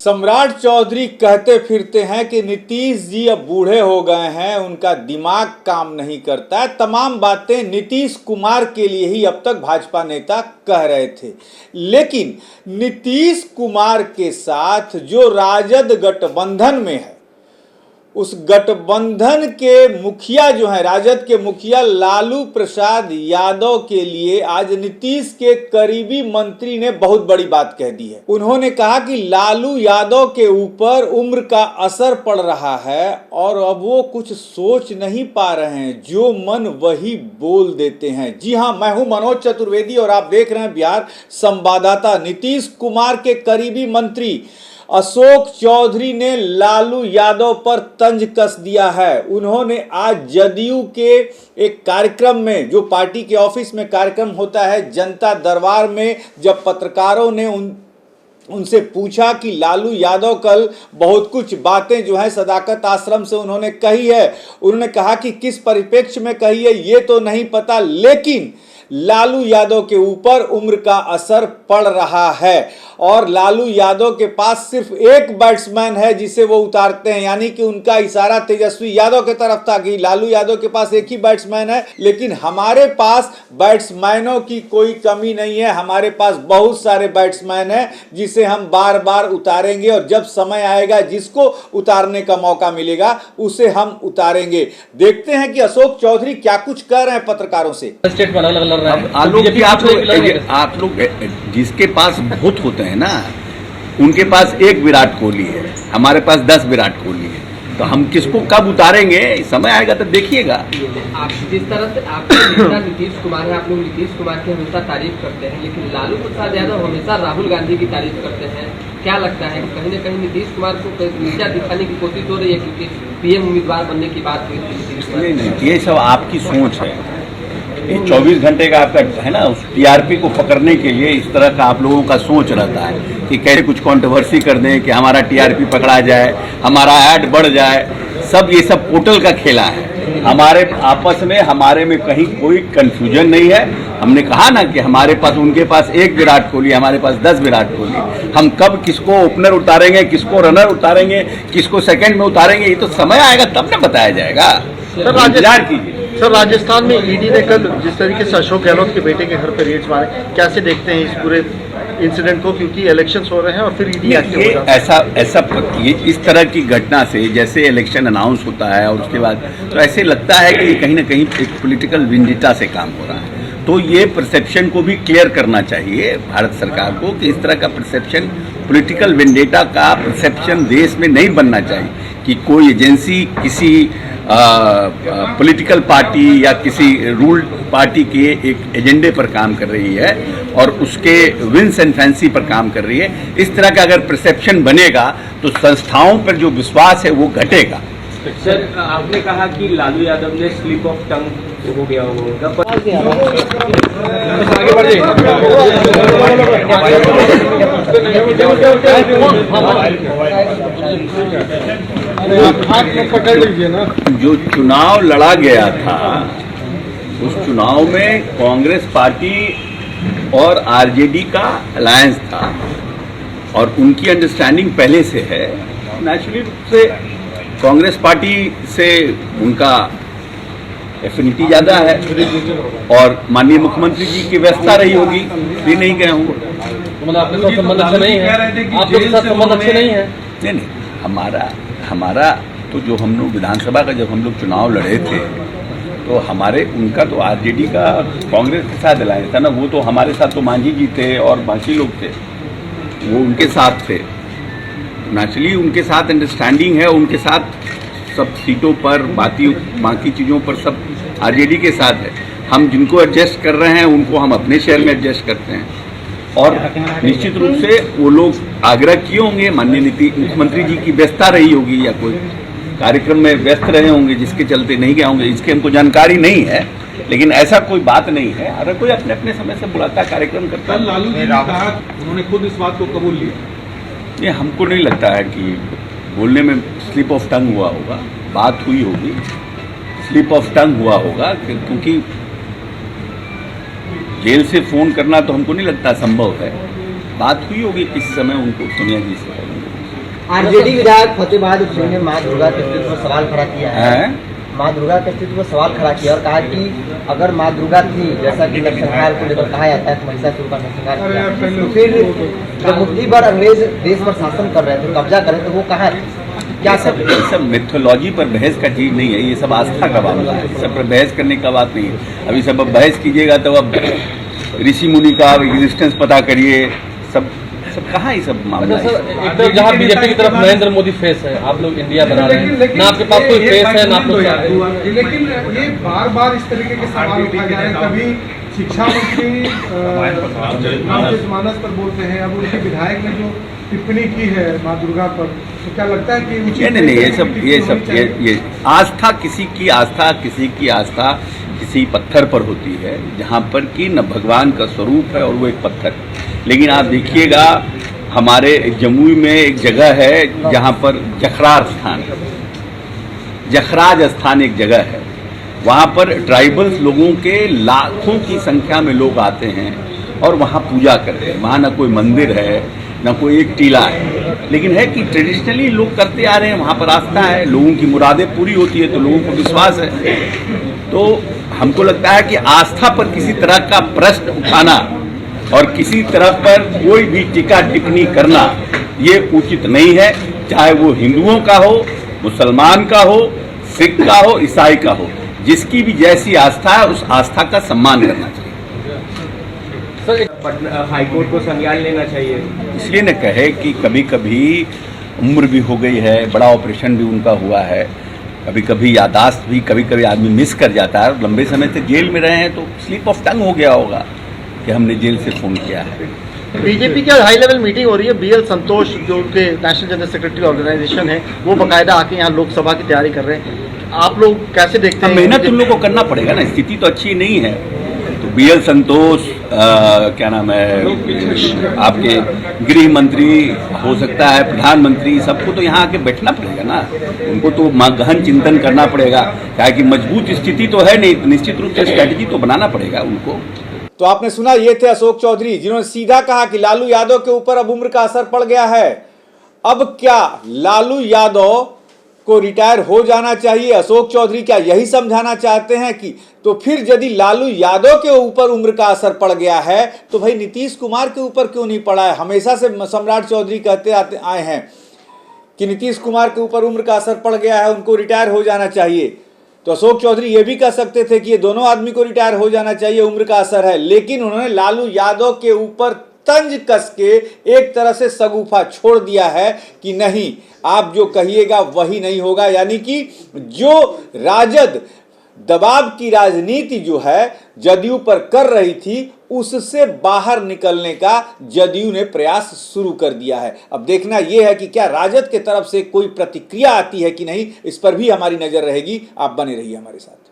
सम्राट चौधरी कहते फिरते हैं कि नीतीश जी अब बूढ़े हो गए हैं, उनका दिमाग काम नहीं करता है। तमाम बातें नीतीश कुमार के लिए ही अब तक भाजपा नेता कह रहे थे, लेकिन नीतीश कुमार के साथ जो राजद गठबंधन में है, उस गठबंधन के मुखिया जो है, राजद के मुखिया लालू प्रसाद यादव के लिए आज नीतीश के करीबी मंत्री ने बहुत बड़ी बात कह दी है। उन्होंने कहा कि लालू यादव के ऊपर उम्र का असर पड़ रहा है और अब वो कुछ सोच नहीं पा रहे हैं, जो मन वही बोल देते हैं। जी हां, मैं हूं मनोज चतुर्वेदी और आप देख रहे हैं बिहार संवाददाता। नीतीश कुमार के करीबी मंत्री अशोक चौधरी ने लालू यादव पर तंज कस दिया है। उन्होंने आज जदयू के एक कार्यक्रम में, जो पार्टी के ऑफिस में कार्यक्रम होता है जनता दरबार में, जब पत्रकारों ने उनसे पूछा कि लालू यादव कल बहुत कुछ बातें जो है सदाकत आश्रम से उन्होंने कही है, उन्होंने कहा कि किस परिप्रेक्ष्य में कही है ये तो नहीं पता, लेकिन लालू यादव के ऊपर उम्र का असर पड़ रहा है और लालू यादव के पास सिर्फ एक बैट्समैन है जिसे वो उतारते हैं। यानी कि उनका इशारा तेजस्वी यादव की तरफ था कि लालू यादव के पास एक ही बैट्समैन है, लेकिन हमारे पास बैट्समैनों की कोई कमी नहीं है, हमारे पास बहुत सारे बैट्समैन हैं जिसे हम बार बार उतारेंगे और जब समय आएगा जिसको उतारने का मौका मिलेगा उसे हम उतारेंगे। देखते हैं कि अशोक चौधरी क्या कुछ कह रहे हैं पत्रकारों से। आप लोग जिसके पास बहुत होते हैं ना, उनके पास एक विराट कोहली है, हमारे पास 10 विराट कोहली है, तो हम किसको कब उतारेंगे समय आएगा तो देखिएगा। आप जिस तरह से आपके नेता नीतीश कुमार है, आप लोग नीतीश कुमार की हमेशा तारीफ करते हैं, लेकिन लालू प्रसाद यादव हमेशा राहुल गांधी की तारीफ करते हैं। क्या लगता है कि कहीं न कहीं नीतीश कुमार को नीचा दिखाने की कोशिश हो रही है, क्योंकि पीएम उम्मीदवार बनने की बात हुई थी? नहीं, ये सब आपकी सोच है। ये 24 घंटे का आपका है ना, उस टीआरपी को पकड़ने के लिए इस तरह का आप लोगों का सोच रहता है कि कैसे कुछ कंट्रोवर्सी कर दें कि हमारा टीआरपी पकड़ा जाए, हमारा ऐड बढ़ जाए। ये सब पोर्टल का खेला है। हमारे आपस में, हमारे में कहीं कोई कंफ्यूजन नहीं है। हमने कहा ना कि हमारे पास, उनके पास एक विराट कोहली, हमारे पास 10 विराट कोहली। हम कब किसको ओपनर उतारेंगे, किसको रनर उतारेंगे, किसको सेकंड में उतारेंगे, ये तो समय आएगा तब ना बताया जाएगा। इंतजार कीजिए। सर, राजस्थान में ईडी ने कल जिस तरीके से अशोक गहलोत के बेटे के घर पर रेड्स मारे, कैसे देखते हैं इस पूरे इंसिडेंट को, क्योंकि इलेक्शंस हो रहे हैं और फिर ईडी ये इस तरह की घटना से, जैसे इलेक्शन अनाउंस होता है और उसके बाद तो ऐसे लगता है कि कहीं ना कहीं एक पॉलिटिकल विंडिटा से काम हो रहा है। तो ये परसेप्शन को भी क्लियर करना चाहिए भारत सरकार को कि इस तरह का परसेप्शन, पॉलिटिकल विंडेटा का परसेप्शन देश में नहीं बनना चाहिए कि कोई एजेंसी किसी पॉलिटिकल पार्टी या किसी रूल्ड पार्टी के एक एजेंडे पर काम कर रही है और उसके विंस एंड फैंसी पर काम कर रही है। इस तरह का अगर परसेप्शन बनेगा तो संस्थाओं पर जो विश्वास है वो घटेगा। सर, आपने कहा कि लालू यादव ने स्लिप ऑफ टंग हो गया होगा, आगे बढ़िए। पकड़ लीजिए ना। जो चुनाव लड़ा गया था, उस चुनाव में कांग्रेस पार्टी और आरजेडी का अलायंस था और उनकी अंडरस्टैंडिंग पहले से है। नेचुरली रूप से कांग्रेस पार्टी से उनका एफिनिटी ज़्यादा है और माननीय मुख्यमंत्री जी की व्यवस्था रही होगी, भी नहीं गए होंगे। मतलब आपके साथ संबंध अच्छे नहीं है? आपके साथ संबंध अच्छे नहीं है? नहीं, हमारा तो जो हम लोग विधानसभा का जब हम लोग चुनाव लड़े थे तो उनका तो आरजेडी का कांग्रेस के साथ अलायंस था ना, वो तो हमारे साथ तो मांझी जी थे और बाकी लोग थे, वो उनके साथ थे। नेचुरली उनके साथ अंडरस्टैंडिंग है, उनके साथ सब सीटों पर, बाकी चीज़ों पर सब आरजेडी के साथ है। हम जिनको एडजस्ट कर रहे हैं उनको हम अपने शहर में एडजस्ट करते हैं और निश्चित रूप से वो लोग आग्रह किए होंगे, माननीय मुख्यमंत्री जी की व्यस्तता रही होगी या कोई कार्यक्रम में व्यस्त रहे होंगे जिसके चलते नहीं गए होंगे, इसकी हमको जानकारी नहीं है, लेकिन ऐसा कोई बात नहीं है। अगर कोई अपने अपने समय से बुलाता कार्यक्रम करता है। लालू जी ने कहा, उन्होंने खुद इस बात को कबूल लिया। ये हमको नहीं लगता है कि बोलने में स्लिप ऑफ टंग हुआ होगा, बात हुई होगी, स्लिप ऑफ टंग हुआ होगा, क्योंकि जेल से फोन करना तो हमको नहीं लगता संभव है। बात हुई होगी किस समय उनको सोनिया जी से। आरजेडी विधायक फतेह बहादुर सिंह ने मां दुर्गा के अस्तित्व पर सवाल खड़ा किया है। मां दुर्गा के अस्तित्व पर सवाल खड़ा किया और कहा कि अगर मां दुर्गा थी, जैसा कि नरसंहार को लेकर कहा जाता है कि महिषासुर का नरसंहार किया, तो फिर जब मुट्ठी भर अंग्रेज देश पर शासन कर रहे थे, कब्जा कर रहे थे, वो कहाँ थे? क्या ये सब मिथोलॉजी पर बहस का चीज नहीं है, ये सब आस्था का मामला है, सब पर बहस करने का बात नहीं है। अभी सब अब बहस कीजिएगा तो अब ऋषि मुनि का एग्जिस्टेंस पता करिए, सब कहाँ ये सब मामला है। एक तरफ जहाँ बीजेपी की तरफ नरेंद्र मोदी फेस है, आप लोग इंडिया बना रहे हैं, ना आपके पास कोई फेस है ना आप लोग। लेकिन ये बार बार इस तरीके के सवाल उठाए जा रहे हैं। कभी शिक्षा मंत्री मानस पर बोलते हैं, अब उनके विधायक ने जो टिप्पणी की है मां दुर्गा पर, तो क्या लगता है कि नहीं, ये आस्था किसी की आस्था किसी पत्थर पर होती है, जहाँ पर कि न भगवान का स्वरूप है और वो एक पत्थर है। लेकिन आप देखिएगा हमारे जमुई में एक जगह है जहाँ पर जखराज स्थान एक जगह है, वहाँ पर ट्राइबल्स लोगों के लाखों की संख्या में लोग आते हैं और वहाँ पूजा करते हैं। वहाँ न कोई मंदिर है न कोई एक टीला है, लेकिन है कि ट्रेडिशनली लोग करते आ रहे हैं, वहाँ पर आस्था है, लोगों की मुरादें पूरी होती है तो लोगों को विश्वास है। तो हमको लगता है कि आस्था पर किसी तरह का प्रश्न उठाना और किसी तरह पर कोई भी टीका टिप्पणी करना ये उचित नहीं है, चाहे वो हिंदुओं का हो, मुसलमान का हो, सिख का हो, ईसाई का हो, जिसकी भी जैसी आस्था है उस आस्था का सम्मान करना चाहिए। हाईकोर्ट को संज्ञान लेना चाहिए, इसलिए न कहे कि कभी कभी उम्र भी हो गई है, बड़ा ऑपरेशन भी उनका हुआ है, कभी कभी यादाश्त भी कभी कभी आदमी मिस कर जाता है। लंबे समय से जेल में रहे हैं तो स्लिप ऑफ टंग हो गया होगा कि हमने जेल से फ़ोन किया है। बीजेपी की हाई लेवल मीटिंग हो रही है, BL संतोष जो उनके नेशनल जनरल सेक्रेटरी ऑर्गेनाइजेशन है, वो बाकायदा आके यहाँ लोकसभा की तैयारी कर रहे हैं। आप लोग कैसे देखते हैं? मेहनत उन लोगों को करना पड़ेगा ना, स्थिति तो अच्छी नहीं है। तो BL संतोष क्या नाम है, आपके गृह मंत्री हो सकता है, प्रधानमंत्री, सबको तो यहाँ आके बैठना पड़ेगा ना, उनको तो गहन चिंतन करना पड़ेगा। क्या कि मजबूत स्थिति तो है नहीं, निश्चित रूप से स्ट्रैटेजी तो बनाना पड़ेगा उनको। तो आपने सुना, ये थे अशोक चौधरी, जिन्होंने सीधा कहा कि लालू यादव के ऊपर अब उम्र का असर पड़ गया है। अब क्या लालू यादव को रिटायर हो जाना चाहिए? अशोक चौधरी क्या यही समझाना चाहते हैं कि तो फिर यदि लालू यादव के ऊपर उम्र का असर पड़ गया है तो भाई नीतीश कुमार के ऊपर क्यों नहीं पड़ा है? हमेशा से सम्राट चौधरी कहते आए हैं कि नीतीश कुमार के ऊपर उम्र का असर पड़ गया है, उनको रिटायर हो जाना चाहिए। तो अशोक चौधरी ये भी कह सकते थे कि ये दोनों आदमी को रिटायर हो जाना चाहिए, उम्र का असर है, लेकिन उन्होंने लालू यादव के ऊपर तंज कस के एक तरह से सगुफा छोड़ दिया है कि नहीं, आप जो कहिएगा वही नहीं होगा। यानी कि जो राजद दबाव की राजनीति जो है जदयू पर कर रही थी, उससे बाहर निकलने का जदयू ने प्रयास शुरू कर दिया है। अब देखना यह है कि क्या राजद के तरफ से कोई प्रतिक्रिया आती है कि नहीं, इस पर भी हमारी नजर रहेगी। आप बने रहिए हमारे साथ।